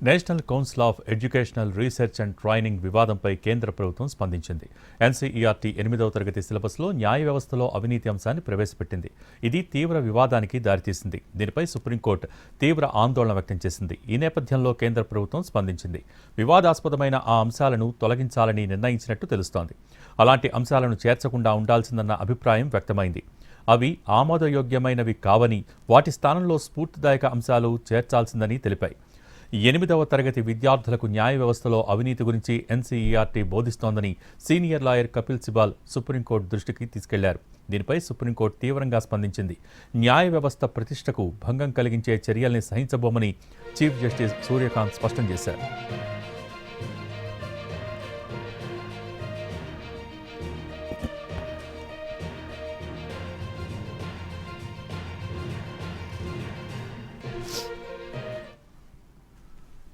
National council of educational research and training వివాదంపై కేంద్ర ప్రభుత్వం స్పందించింది. ఎన్సీఈఆర్టీ 8వ తరగతి సిలబస్లో న్యాయ వ్యవస్థలో అవినీతి అంశాన్ని ప్రవేశపెట్టింది. ఇది తీవ్ర వివాదానికి దారితీసింది. దీనిపై సుప్రీంకోర్టు తీవ్ర ఆందోళన వ్యక్తం చేసింది. ఈ నేపథ్యంలో కేంద్ర ప్రభుత్వం స్పందించింది. వివాదాస్పదమైన ఆ అంశాలను తొలగించాలని నిర్ణయించినట్టు తెలుస్తోంది. అలాంటి అంశాలను చేర్చకుండా ఉండాల్సిందన్న అభిప్రాయం వ్యక్తమైంది. అవి ఆమోదయోగ్యమైనవి కావని, వాటి స్థానంలో స్ఫూర్తిదాయక అంశాలు చేర్చాల్సిందని తెలిపాయి. 8వ తరగతి విద్యార్థులకు న్యాయ వ్యవస్థలో అవినీతి గురించి ఎన్సీఈఆర్టీ బోధిస్తోందని senior lawyer Kapil Sibal Supreme Court దృష్టికి తీసుకెళ్లారు. దీనిపై సుప్రీంకోర్టు తీవ్రంగా స్పందించింది. న్యాయ వ్యవస్థ ప్రతిష్టకు భంగం కలిగించే చర్యల్ని సహించబోమని చీఫ్ జస్టిస్ సూర్యకాంత్ స్పష్టం చేశారు.